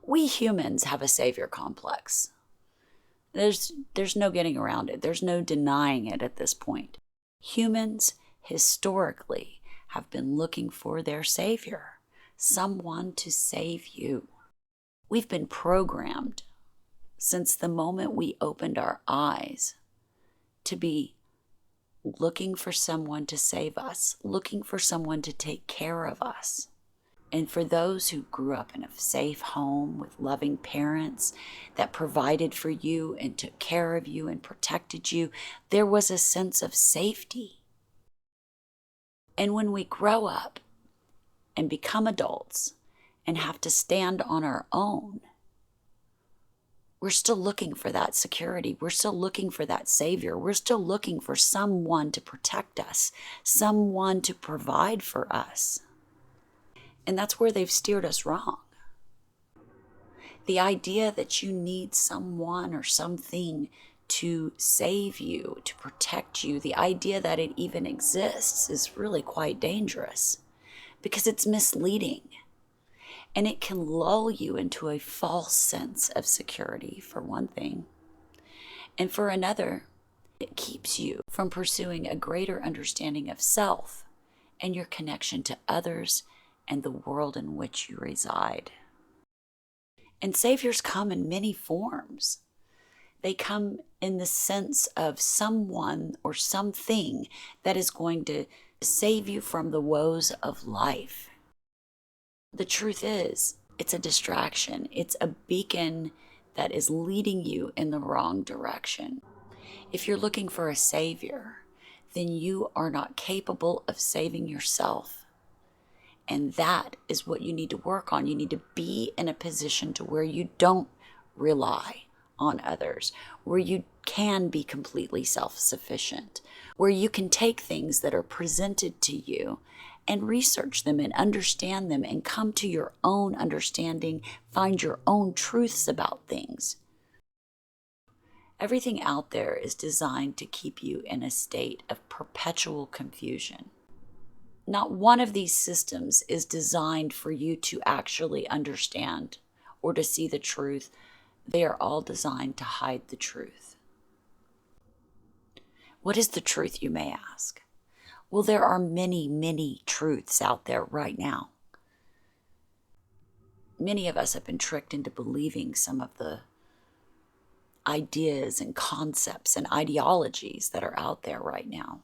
We humans have a savior complex. There's no getting around it. There's no denying it at this point. Humans historically have been looking for their savior, someone to save you. We've been programmed since the moment we opened our eyes to be looking for someone to save us, looking for someone to take care of us. And for those who grew up in a safe home with loving parents that provided for you and took care of you and protected you, there was a sense of safety. And when we grow up and become adults and have to stand on our own, we're still looking for that security. We're still looking for that savior. We're still looking for someone to protect us, someone to provide for us. And that's where they've steered us wrong. The idea that you need someone or something to save you, to protect you, the idea that it even exists is really quite dangerous because it's misleading. And it can lull you into a false sense of security, for one thing. And for another, it keeps you from pursuing a greater understanding of self and your connection to others and the world in which you reside. And saviors come in many forms. They come in the sense of someone or something that is going to save you from the woes of life. The truth is, it's a distraction. It's a beacon that is leading you in the wrong direction. If you're looking for a savior, then you are not capable of saving yourself. And that is what you need to work on. You need to be in a position to where you don't rely on others, where you can be completely self-sufficient, where you can take things that are presented to you and research them and understand them and come to your own understanding, find your own truths about things. Everything out there is designed to keep you in a state of perpetual confusion. Not one of these systems is designed for you to actually understand or to see the truth. They are all designed to hide the truth. What is the truth, you may ask? Well, there are many, many truths out there right now. Many of us have been tricked into believing some of the ideas and concepts and ideologies that are out there right now.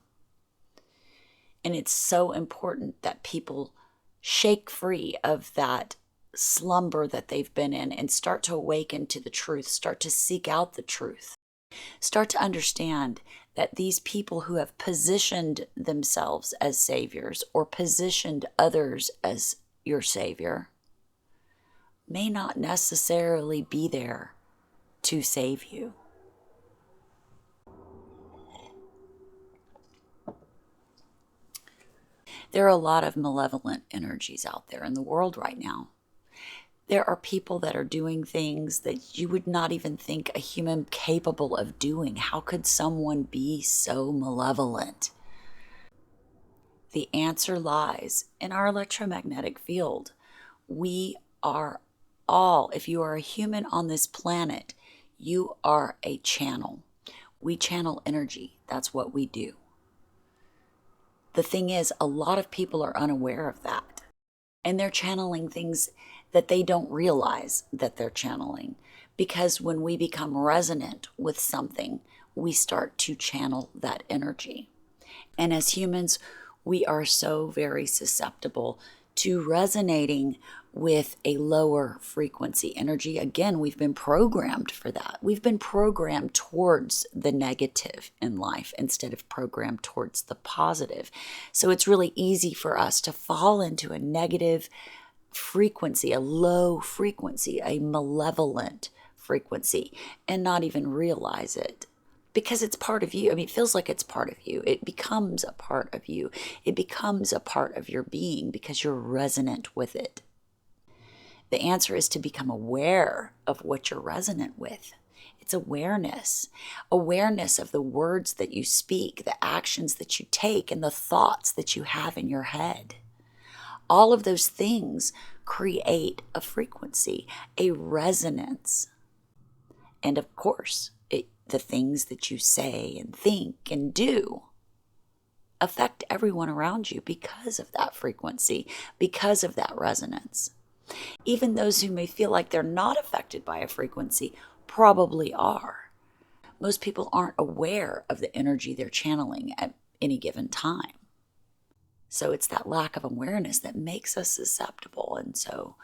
And it's so important that people shake free of that slumber that they've been in and start to awaken to the truth, start to seek out the truth. Start to understand that these people who have positioned themselves as saviors or positioned others as your savior may not necessarily be there to save you. There are a lot of malevolent energies out there in the world right now. There are people that are doing things that you would not even think a human capable of doing. How could someone be so malevolent? The answer lies in our electromagnetic field. We are all, if you are a human on this planet, you are a channel. We channel energy. That's what we do. The thing is, a lot of people are unaware of that. And they're channeling things that they don't realize that they're channeling. Because when we become resonant with something, we start to channel that energy. And as humans, we are so very susceptible to resonating with a lower frequency energy. Again, we've been programmed for that. We've been programmed towards the negative in life instead of programmed towards the positive. So it's really easy for us to fall into a negative frequency, a low frequency, a malevolent frequency, and not even realize it. Because it's part of you. I mean, it feels like it's part of you. It becomes a part of you. It becomes a part of your being because you're resonant with it. The answer is to become aware of what you're resonant with. It's awareness. Awareness of the words that you speak, the actions that you take, and the thoughts that you have in your head. All of those things create a frequency, a resonance. And of course, the things that you say and think and do affect everyone around you because of that frequency, because of that resonance. Even those who may feel like they're not affected by a frequency probably are. Most people aren't aware of the energy they're channeling at any given time. So it's that lack of awareness that makes us susceptible. And so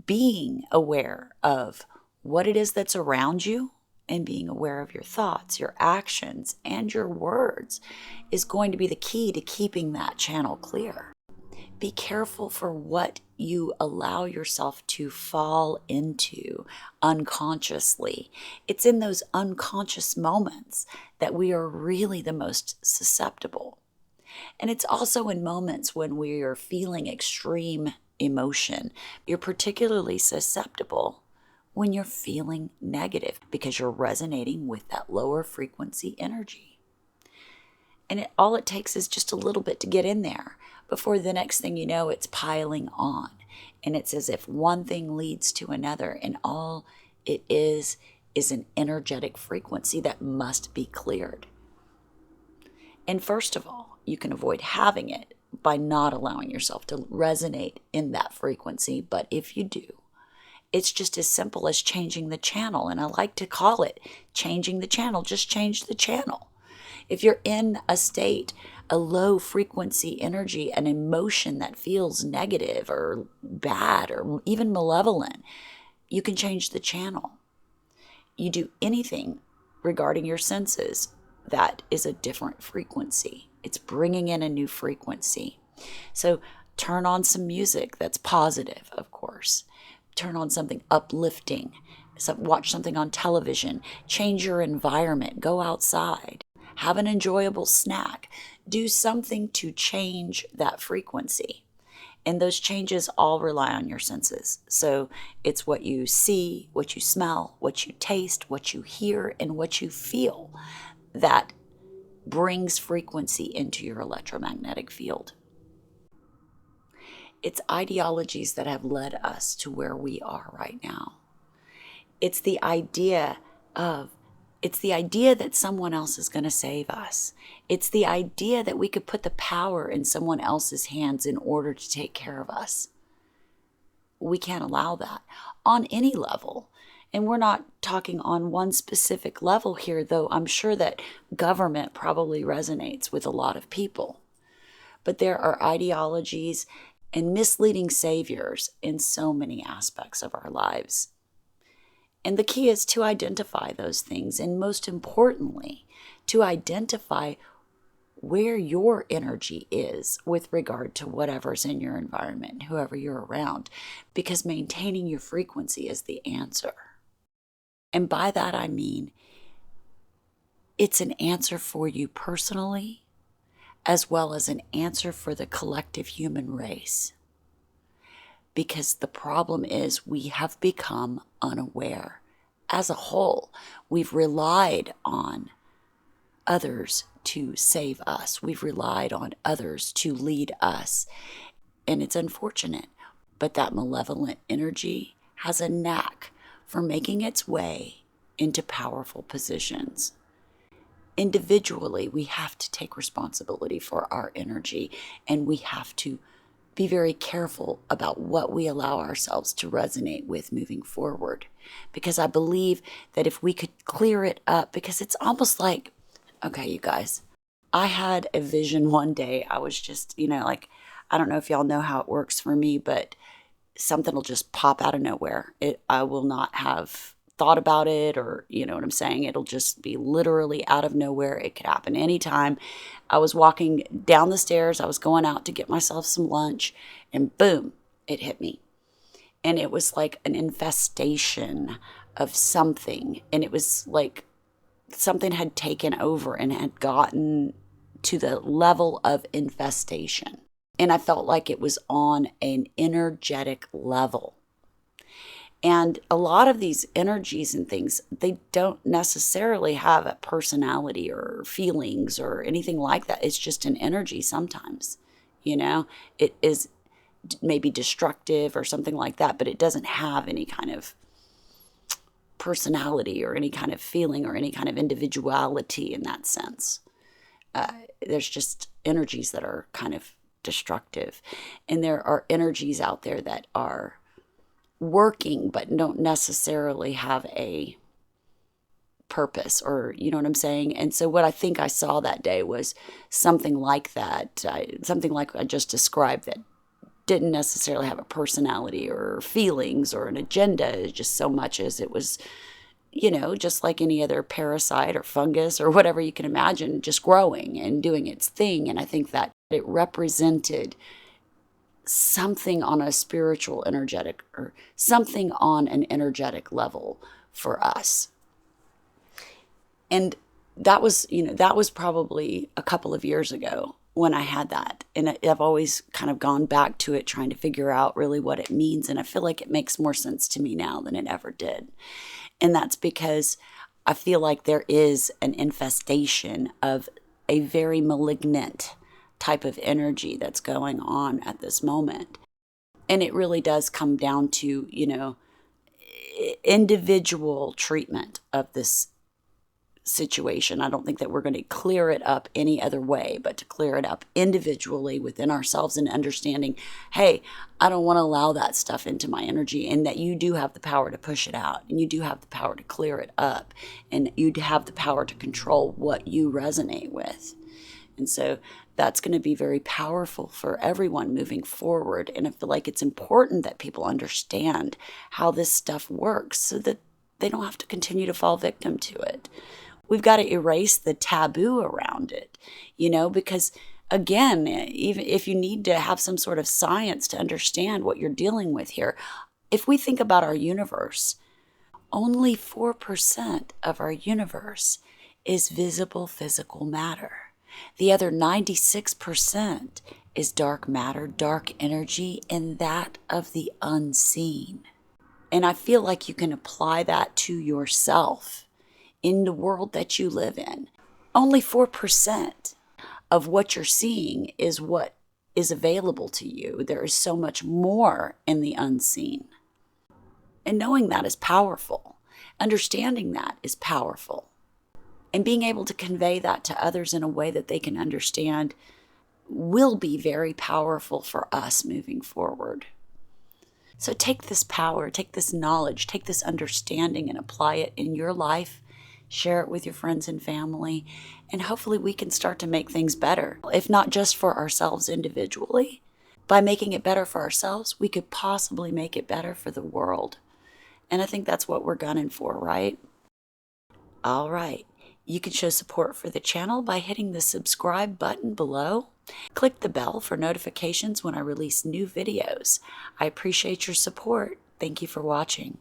being aware of what it is that's around you and being aware of your thoughts, your actions, and your words is going to be the key to keeping that channel clear. Be careful for what you allow yourself to fall into unconsciously. It's in those unconscious moments that we are really the most susceptible. And it's also in moments when we are feeling extreme emotion. You're particularly susceptible when you're feeling negative because you're resonating with that lower frequency energy. And all it takes is just a little bit to get in there before the next thing you know, it's piling on. And it's as if one thing leads to another, and all it is an energetic frequency that must be cleared. And first of all, you can avoid having it by not allowing yourself to resonate in that frequency. But if you do, it's just as simple as changing the channel. And I like to call it changing the channel. Just change the channel. If you're in a state, a low frequency energy, an emotion that feels negative or bad or even malevolent, you can change the channel. You do anything regarding your senses that is a different frequency. It's bringing in a new frequency. So turn on some music that's positive, of course. Turn on something uplifting. Watch something on television. Change your environment. Go outside. Have an enjoyable snack. Do something to change that frequency. And those changes all rely on your senses. So it's what you see, what you smell, what you taste, what you hear, and what you feel that brings frequency into your electromagnetic field. It's ideologies that have led us to where we are right now. It's the idea that someone else is going to save us. It's the idea that we could put the power in someone else's hands in order to take care of us. We can't allow that on any level. And we're not talking on one specific level here, though I'm sure that government probably resonates with a lot of people. But there are ideologies and misleading saviors in so many aspects of our lives. And the key is to identify those things, and most importantly, to identify where your energy is with regard to whatever's in your environment, whoever you're around, because maintaining your frequency is the answer. And by that I mean, it's an answer for you personally, as well as an answer for the collective human race. Because the problem is we have become unaware. As a whole, we've relied on others to save us. We've relied on others to lead us. And it's unfortunate, but that malevolent energy has a knack for making its way into powerful positions. Individually, we have to take responsibility for our energy, and we have to be very careful about what we allow ourselves to resonate with moving forward. Because I believe that if we could clear it up, because it's almost like, okay, you guys, I had a vision one day. I was just, I don't know if y'all know how it works for me, but something will just pop out of nowhere. I will not have thought about it, or you know what I'm saying. It'll just be literally out of nowhere. It could happen anytime. I was walking down the stairs. I was going out to get myself some lunch, and boom, it hit me. And it was like an infestation of something. And it was like something had taken over and had gotten to the level of infestation. And I felt like it was on an energetic level. And a lot of these energies and things, they don't necessarily have a personality or feelings or anything like that. It's just an energy sometimes, It is maybe destructive or something like that, but it doesn't have any kind of personality or any kind of feeling or any kind of individuality in that sense. There's just energies that are kind of destructive. And there are energies out there that are working but don't necessarily have a purpose, or you know what I'm saying? And so what I think I saw that day was something like that, something like I just described, that didn't necessarily have a personality or feelings or an agenda, just so much as it was, just like any other parasite or fungus or whatever you can imagine, just growing and doing its thing. And I think that it represented something on a spiritual, energetic, or something on an energetic level for us. And that was probably a couple of years ago when I had that. And I've always kind of gone back to it, trying to figure out really what it means. And I feel like it makes more sense to me now than it ever did. And that's because I feel like there is an infestation of a very malignant type of energy that's going on at this moment. And it really does come down to, individual treatment of this situation. I don't think that we're going to clear it up any other way but to clear it up individually within ourselves, and understanding, hey, I don't want to allow that stuff into my energy, and that you do have the power to push it out, and you do have the power to clear it up, and you have the power to control what you resonate with. And so that's going to be very powerful for everyone moving forward. And I feel like it's important that people understand how this stuff works so that they don't have to continue to fall victim to it. We've got to erase the taboo around it, because again, even if you need to have some sort of science to understand what you're dealing with here, if we think about our universe, only 4% of our universe is visible physical matter. The other 96% is dark matter, dark energy, and that of the unseen. And I feel like you can apply that to yourself in the world that you live in. Only 4% of what you're seeing is what is available to you. There is so much more in the unseen. And knowing that is powerful. Understanding that is powerful. And being able to convey that to others in a way that they can understand will be very powerful for us moving forward. So take this power, take this knowledge, take this understanding and apply it in your life. Share it with your friends and family, and hopefully we can start to make things better. If not just for ourselves individually, by making it better for ourselves, we could possibly make it better for the world. And I think that's what we're gunning for, right? All right. You can show support for the channel by hitting the subscribe button below. Click the bell for notifications when I release new videos. I appreciate your support. Thank you for watching.